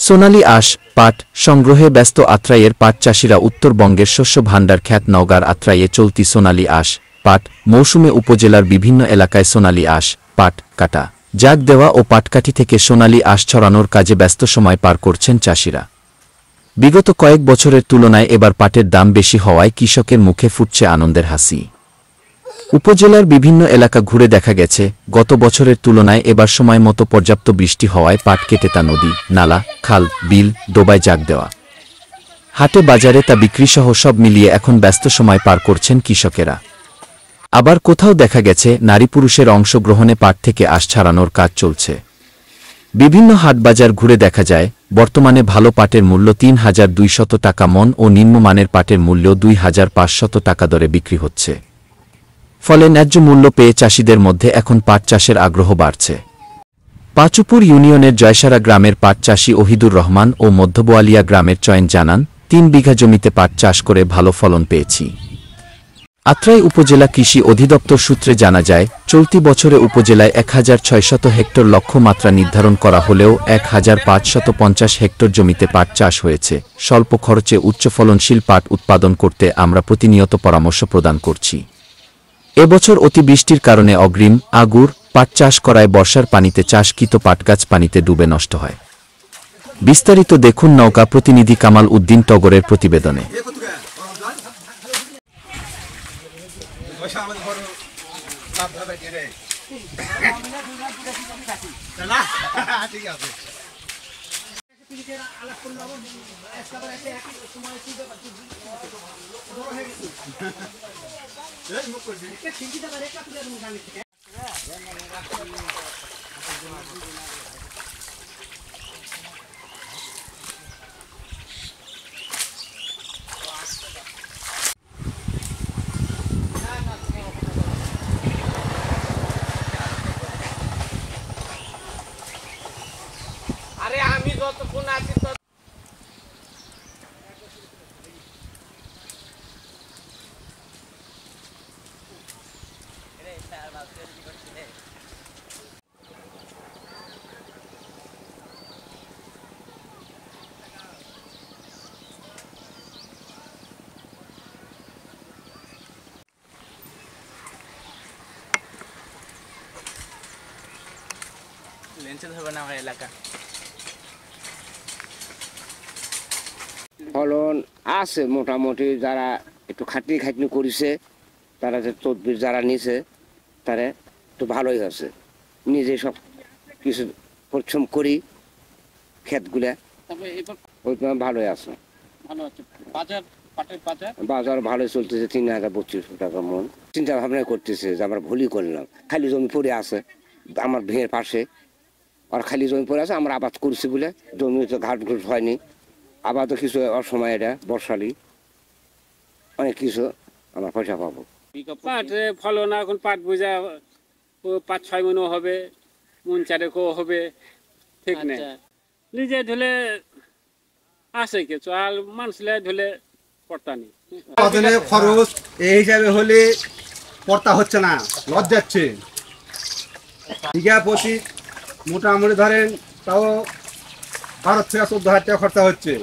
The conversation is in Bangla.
সোনালী আঁশ পাট সংগ্রহে ব্যস্ত আত্রাইয়ের পাট চাষিরা। উত্তরবঙ্গের শস্য ভাণ্ডার খ্যাত নওগাঁর আত্রাইয়ে চলতি সোনালী আঁশ পাট মৌসুমে উপজেলার বিভিন্ন এলাকায় সোনালী আঁশ পাট কাটা জাগ দেওয়া ও পাটকাঠি থেকে সোনালী আঁশ ছড়ানোর কাজে ব্যস্ত সময় পার করছেন চাষিরা। বিগত কয়েক বছরের তুলনায় এবার পাটের দাম বেশি হওয়ায় কৃষকের মুখে ফুটছে আনন্দের হাসি। উপজেলার বিভিন্ন এলাকা ঘুরে দেখা গেছে, গত বছরের তুলনায় এবার সময় মতো পর্যাপ্ত বৃষ্টি হওয়ায় পাট কেটে তা নদী, নালা, খাল, বিল, ডোবায় জাগ দেওয়া, হাটে বাজারে তা বিক্রিসহ সব মিলিয়ে এখন ব্যস্ত সময় পার করছেন কৃষকেরা। আবার কোথাও দেখা গেছে নারী পুরুষের অংশগ্রহণে পাট থেকে আঁশ ছাড়ানোর কাজ চলছে। বিভিন্ন হাটবাজার ঘুরে দেখা যায়, বর্তমানে ভালো পাটের মূল্য ৩,২০০ টাকা মন ও নিম্নমানের পাটের মূল্য ২,৫০০ টাকা দরে বিক্রি হচ্ছে। ফলে ন্যায্য মূল্য পেয়ে চাষিদের মধ্যে এখন পাট চাষের আগ্রহ বাড়ছে। পাচুপুর ইউনিয়নের জয়সারা গ্রামের পাট চাষি ওহিদুর রহমান ও মধ্যবোয়ালিয়া গ্রামের চয়ন জানান, ৩ বিঘা জমিতে পাট চাষ করে ভালো ফলন পেয়েছি। আত্রাই উপজেলা কৃষি অধিদপ্তর সূত্রে জানা যায়, চলতি বছরে উপজেলায় ১,৬০০ হেক্টর লক্ষ্যমাত্রা নির্ধারণ করা হলেও ১,৫৫০ হেক্টর জমিতে পাট চাষ হয়েছে। স্বল্প খরচে উচ্চ ফলনশীল পাট উৎপাদন করতে আমরা প্রতিনিয়ত পরামর্শ প্রদান করছি। এবছর অতিবৃষ্টির কারণে অগ্রিম আগুর পাট চাষ করায় বর্ষার পানিতে চাষকৃত পাটগাছ পানিতে ডুবে নষ্ট হয়। বিস্তারিত দেখুন নওগাঁ প্রতিনিধি কামাল উদ্দিন টগরের প্রতিবেদনে। আরে আমি যতক্ষণ আছি লেন্সে ধরবে না আমার এলাকা। ফলন আছে মোটামুটি, যারা একটু খাটনি করেছে, তারা যে তদবির যারা নিছে তারা একটু ভালোই হচ্ছে। নিজে সব কিছু পরিশ্রম করি ক্ষেতগুলা, ওইটা ভালোই আছে। বাজার ভালোই চলতেছে, ৩,২৫০ টাকা মন। চিন্তা ভাবনা করতেছে যে আমরা ভুলই করলাম, খালি জমি পড়ে আছে আমার ভেঁয়ের পাশে, আর খালি জমি পড়ে আছে, আমরা আবাদ করছি বলে জমি তো ঘাট ঘুট হয়নি। আবাদও কিছু অসময়, এটা বর্ষালি অনেক কিছু আমরা পয়সা পাবো। পাট ফলন এখন পাট বোঝা ৫-৬ মনও হবে, মন ৪-ও হবে, ঠিক না? নিজে ধুলে আসে কিছু, আর মানুষলে ধুলে পড়তা নেই। খরচ এই হিসাবে হলে পড়তা হচ্ছে না, লস যাচ্ছে। বিঘা প্রতি মোটামুটি ধরেন তাও ১২ থেকে ১৪ হাজার টাকা খরচা হচ্ছে।